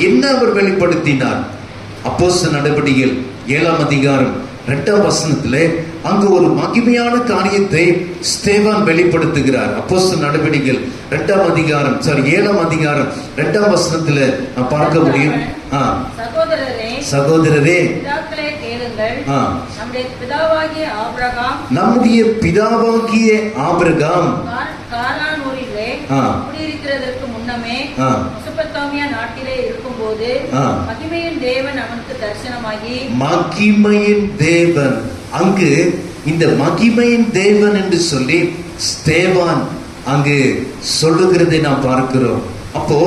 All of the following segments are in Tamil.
என்ன அவர் வெளிப்படுத்தினார்? அப்போஸ்தலர் நடபடிகள் 7ஆம் அதிகாரம் 2ஆம் வசனத்திலே அங்கு ஒரு மகிமையான காரியத்தை ஸ்தேவான் வெளிப்படுத்துகிறார். அப்போஸ்தலர் நடபடிகள் 7ஆம் அதிகாரம் 2ஆம் வசனத்துல நான் பார்க்க முடியும். சகோதரரே, நம்முடைய பிதாவாகிய ஆபிரகாம் குடியிருக்கிறதற்கு முன்னமே மெசொப்பொத்தாமியா நாட்டிலே இருக்கும்போது மகிமையின் தேவன் அவனுக்கு தரிசனமாகி, மகிமையின் தேவன், அங்கு இந்த மகிமையின் தேவன் என்று சொல்லி ஸ்தேவான் அங்கு சொல்லுகிறதை நாம் பார்க்கிறோம். அப்போ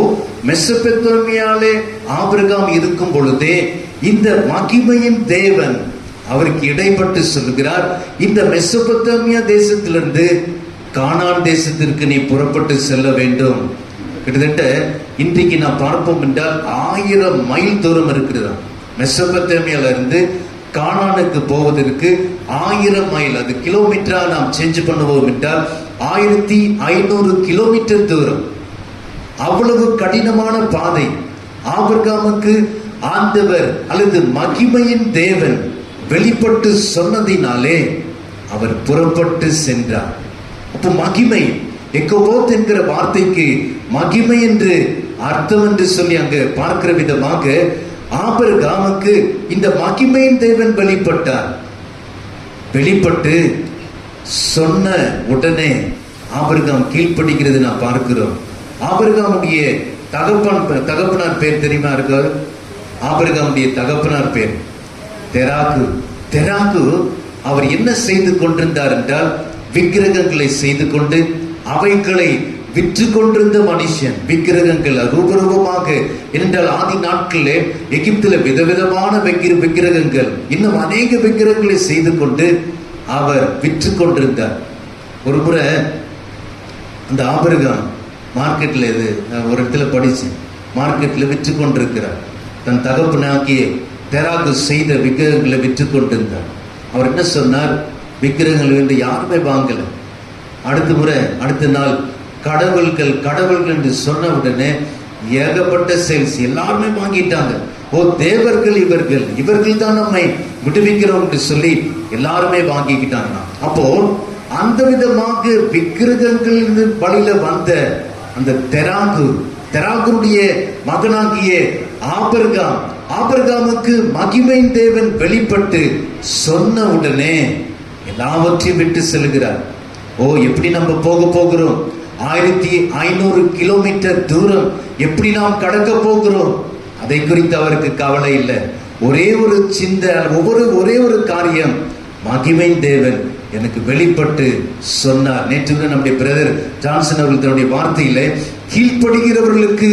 மெசொப்பொத்தாமியாலே ஆபிரகாம் இருக்கும் பொழுதே இந்த மகிமையின் தேவன் அவருக்கு இடைப்பட்டு சொல்லுகிறார், இந்த மெசொப்பொத்தாமியா தேசத்திலிருந்து கானான் தேசத்திற்கு நீ புறப்பட்டு செல்ல வேண்டும். கிட்டத்தட்ட இன்றைக்கு நாம் பார்ப்போம் என்றால் 1000 மைல் தூரம் இருக்கிறதா. மெசொப்பொத்தாமியால இருந்து கானானுக்கு போவதற்கு 1000 மைல், அது கிலோமீட்டரா நாம் சேஞ்ச் பண்ணுவோம் என்றால் 1500 கிலோமீட்டர் தூரம். அவ்வளவு கடினமான பாதை. ஆபிரகாமுக்கு ஆண்டவர் அல்லது மகிமையின் தேவன் வெளிப்பட்டு சொன்னதினாலே அவர் புறப்பட்டு சென்றார். அப்போ மகிமை, எக்கோபோத் என்கிற வார்த்தைக்கு மகிமை என்று அர்த்தம் என்று சொல்லி அங்கு பார்க்கிற விதமாக ஆபிரகாமுக்கு இந்த மகிமையின் தேவன் வெளிப்பட்டார். வெளிப்பட்டு சொன்ன உடனே ஆபிரகாம் கீழ்ப்படிக்கிறது நான் பார்க்கிறோம். ஆபிரகாமுடைய தகப்பனார் பேர் தெரியுமா இருக்காரு? ஆபிரகாமுடைய தகப்பனார் பேர் தெராகு. தெராகு அவர் என்ன செய்து கொண்டிருந்தார் என்றால் விக்கிரகங்களை செய்து கொண்டு அவைகளை விற்று கொண்டிருந்த மனுஷன். விக்கிரகங்கள் ரூபரூபமாக என்றால் ஆதி நாட்களிலே எகிப்தில் விதவிதமான விக்கிரகங்கள், இன்னும் அநேக விக்கிரகங்களை செய்து கொண்டு அவர் விற்று கொண்டிருந்தார். ஒரு முறை அந்த ஆபிரகாம் மார்க்கெட்ல, இது ஒரு இடத்துல படிச்சேன், மார்க்கெட்ல விற்று கொண்டிருக்கிறார். தன் தகப்பனாகிய தெராகு செய்த விக்கிரகங்களை விற்று கொண்டிருந்தார். அவர் என்ன சொன்னார்? விக்கிரகங்கள் வந்து யாருமே வாங்கல. அடுத்த நாள் கடவுள்கள் என்று சொன்ன உடனே ஏகப்பட்ட சேல்ஸ், எல்லாருமே வாங்கிட்டாங்க. ஓ தேவர்கள் இவர்கள் தான் நம்மை விடுவிக்கிறோம் என்று சொல்லி எல்லாருமே வாங்கிக்கிட்டாங்க. அப்போ அந்த விதமாக விக்கிரகங்கள் வழியில வந்த அந்த தெராகுடைய மகனாகிய ஆபிரகாமுக்கு மகிமையின் தேவன் வெளிப்பட்டு சொன்ன உடனே எல்லாவற்றையும் விட்டு செல்கிறார். ஓ எப்படி நம்ம போகிறோம்? 1500 கிலோமீட்டர் தூரம் எப்படி நாம் கடக்க போகிறோம்? அதை குறித்து அவருக்கு கவலை இல்லை. ஒரே ஒரு சிந்தை, ஒரே ஒரு காரியம், மகிமையின் தேவன் எனக்கு வெளிப்பட்டு சொன்னார். நேற்று நம்முடைய பிரதர் ஜான்சன் அவர்கள் தன்னுடைய வார்த்தையில கீழ்ப்படுகிறவர்களுக்கு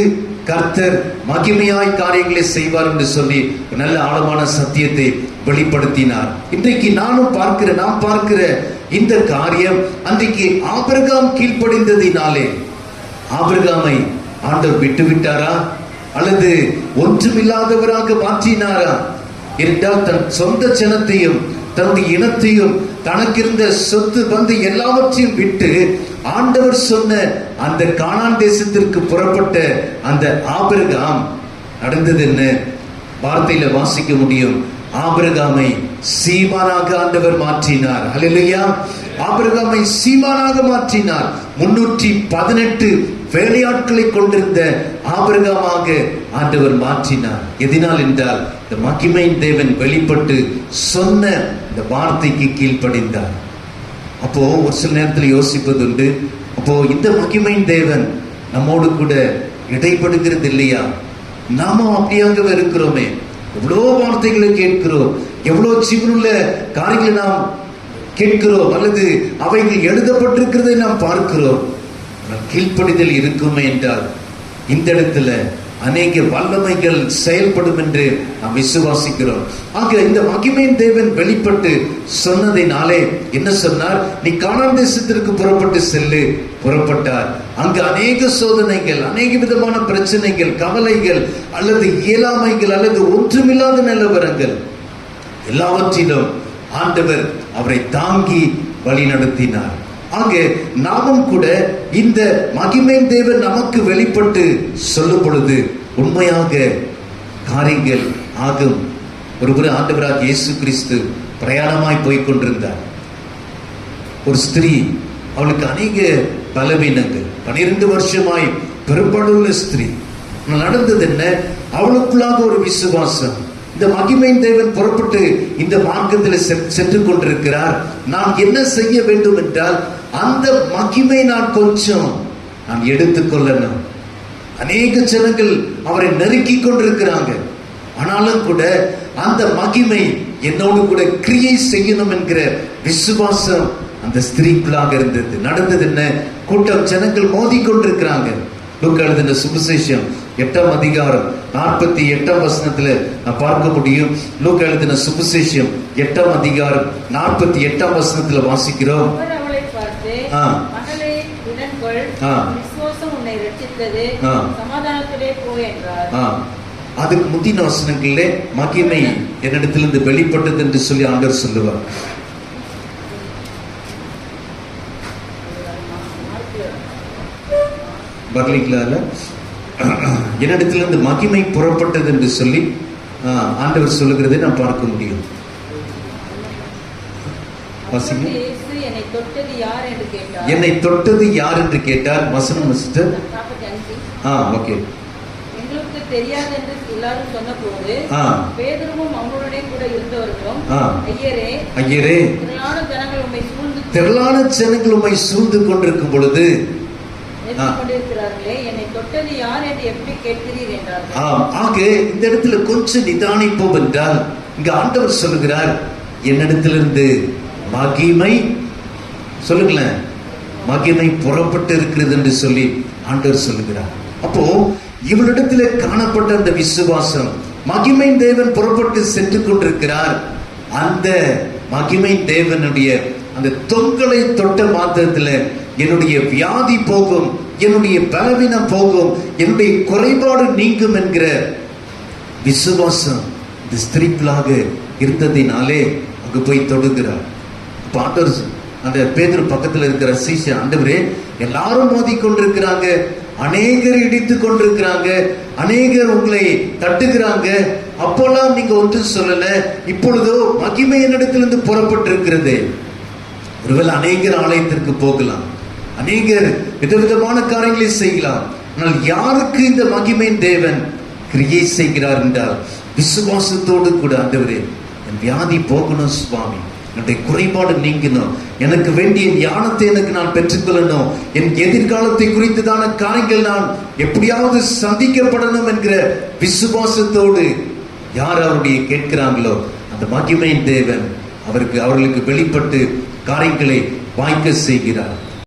கர்த்தர் மகிமையாய் காரியங்களை செய்வார் என்று சொல்லி நல்ல ஆழமான சத்தியத்தை வெளிப்படுத்தினார். இன்றைக்கு நாம் பார்க்கிற இந்த காரியம், அன்றைக்கு ஆபிரகாம் கீழ்ப்படிந்ததினாலே ஆபிரகாமை ஆண்டவர் விட்டுவிட்டாரா அல்லது ஒன்றுமில்லாதவராக மாற்றினாரா என்றால் தன் சொந்த ஜனத்தையும் தன்னுடைய இனத்தையும் தனக்கிருந்த சொத்து வந்து எல்லாவற்றையும் விட்டு ஆண்டவர் சொன்ன அந்த கானான் தேசத்திற்கு புறப்பட்ட அந்த ஆபிரகாம் நடந்தது என்ன? வார்த்தையில வாசிக்க முடியும். ஆபிரகாமை சீமானாக ஆண்டவர் மாற்றினார். ஹல்லேலூயா! ஆபிரகாமை சீமானாக மாற்றினார். 318 வேலையாட்களை கொண்டிருந்த ஆபிரகாமாக ஆண்டவர் மாற்றினார். எதனால் என்றால் இந்த மகிமையின் தேவன் வெளிப்பட்டு சொன்ன இந்த வார்த்தைக்கு கீழ்ப்படிந்தார். அப்போ ஒரு சில நேரத்தில் யோசிப்பதுண்டு, அப்போ இந்த மகிமையின் தேவன் நம்மோடு கூட இடைப்படுகிறது இல்லையா? நாம அப்படியாக இருக்கிறோமே, எவ்வளோ வார்த்தைகளை கேட்கிறோம், எவ்வளோ ஜீவனுள்ள காரியங்களை நாம் கேட்கிறோம், அல்லது அவைகள் எழுதப்பட்டிருக்கிறதை நாம் பார்க்கிறோம். கீழ்ப்படிதல் இருக்குமே என்றால் இந்த இடத்துல அநேக வல்லமைகள் செயல்படும் என்று நாம் விசுவாசிக்கிறோம். ஆக இந்த மகிமையின் தேவன் வெளிப்பட்டு சொன்னதினாலே என்ன சொன்னார்? நீ கானான் தேசத்திற்கு புறப்பட்டு செல்லு. புறப்பட்டார். அங்கு அநேக சோதனைகள், அநேக விதமான பிரச்சனைகள், கவலைகள் அல்லது இயலாமைகள் அல்லது ஒன்றுமில்லாத நிலவரங்கள் எல்லாவற்றிலும் ஆண்டவர் அவரை தாங்கி வழி நடத்தினார். ஆக நாமும் கூட இந்த மகிமையின் தேவன் நமக்கு வெளிப்பட்டு சொல்லும் பொழுது உண்மையாக காரியங்கள் ஆகும். ஒருமுறை ஆண்டவராக இயேசு கிறிஸ்து பிரயாணமாய் போய் கொண்டிருந்தார். ஒரு ஸ்திரீ, அவளுக்கு அநேக பலவீனங்கள், 12 வருஷமாய் பெரும்படுள்ள ஸ்திரீ. நடந்தது என்ன? அவளுக்குள்ளாக ஒரு விசுவாசம். இந்த மகிமையின் தேவன் புறப்பட்டு இந்த மார்க்கத்தில் சென்று கொண்டிருக்கிறார். நான் என்ன செய்ய வேண்டும் என்றால், அந்த மகிமை நான் எடுத்துக்கொள்ளணும். அநேக ஜனங்கள் அவரை நெருக்கி கொண்டிருக்கிறாங்க. ஆனாலும் கூட அந்த மகிமை என்னோடு கூட கிரியை செய்யணும் என்கிற விசுவாசம் அந்த ஸ்திரீக்குள்ளாக இருந்தது. நடந்தது என்ன? கூட்டம் ஜனங்கள் மோதி கொண்டிருக்கிறாங்க. லூக்கா எழுதின சுவிசேஷம் 8ஆம் அதிகாரம் 48ஆம் வசனத்துல நான் பார்க்க முடியும். லூக்கா எழுதின சுவிசேஷம் 8ஆம் அதிகாரம் 48ஆம் வசனத்துல வாசிக்கிறோம். அவளை பார்த்து, மகளே திடன்கொள், விசுவாசம் உன்னை இரட்சித்தது, சமாதானத்திலே போ என்றார். அதுக்கு முந்தின வசனங்களிலே மகிமை என்னிடத்திலிருந்து வெளிப்பட்டது என்று சொல்லி ஆண்டவர் சொல்லுவார். பர்லிங்களால என்னிடத்திலிருந்து மகிமை புறப்பட்டது என்று சொல்லி ஆண்டவர் சொல்லுகிறதை நான் பார்க்க முடியும். என்னை தொட்டது யார் என்று கேட்டார். வசனம் சிஸ்டர். ஓகே. எங்களுக்கு தெரியாது என்று எல்லாரும் சொன்னபோது பேதுருவும் அவனுடனே கூட இருந்தவர்களும், ஐயரே, திரளான ஜனங்கள் உம்மை சூழ்ந்து கொண்டிருக்கும் பொழுது என்னை தொட்டது யார் என்று எப்படி கேட்கிறீர் என்றார்கள். ஆக இந்த இடத்துல கொஞ்சம் நிதானிப்போம் என்றால், இங்க ஆண்டவர் சொல்லுகிறார், என்னிடத்திலிருந்து மகிமை, சொல்லுங்களேன், மகிமை புறப்பட்டு இருக்கிறது என்று சொல்லி ஆண்டவர் சொல்லுகிறார். அப்போ இவளிடத்துல காணப்பட்ட அந்த விசுவாசம், மகிமை தேவன் புறப்பட்டு சென்று கொண்டிருக்கிறார். அந்த மகிமை தேவனுடைய அந்த தொங்கலை தொட்ட மாத்திரத்துல என்னுடைய வியாதி போகும், என்னுடைய பலவீனம் போகும், என்னுடைய குறைபாடு நீங்கும் என்கிற விசுவாசம் இந்த ஸ்திரீக்குள்ளாக இருந்ததினாலே அங்கு போய் தொடுகிறார். அப்ப ஆண்டவர் அந்த பேதுரு பக்கத்துல இருக்கிற சீஷ, ஆண்டவரே, எல்லாரும் மோதி கொண்டிருக்கிறாங்க, அநேகர் இடித்து கொண்டிருக்கிறாங்க, அநேகர் உங்களை தட்டுகிறாங்க, அப்போல்லாம் நீங்க ஒன்றும் சொல்லல, இப்பொழுதோ மகிமை என்னிடத்திலிருந்து புறப்பட்டு இருக்கிறது. ஒருவேளை அநேகர் ஆலயத்திற்கு போகலாம், அநேகர் விதவிதமான காரியங்களை செய்யலாம், ஆனால் யாருக்கு இந்த மகிமை தேவன் கிரியை செய்கிறார் என்றால், விசுவாசத்தோடு கூட, ஆண்டவரே, என் வியாதி போகணும் சுவாமி, என்னுடைய குறைபாடு நீங்கணும், எனக்கு வேண்டிய ஞானத்தை எனக்கு நான் பெற்றுக்கொள்ளணும், என் எதிர்காலத்தை குறித்ததான காரியங்கள் நான் எப்படியாவது சந்திக்கப்படணும் என்கிற விசுவாசத்தோடு யார் அவருடைய கேட்கிறாங்களோ அந்த மகிமையின் தேவன் அவர்களுக்கு வெளிப்பட்டு காரியங்களை வாய்க்க செய்கிறார்.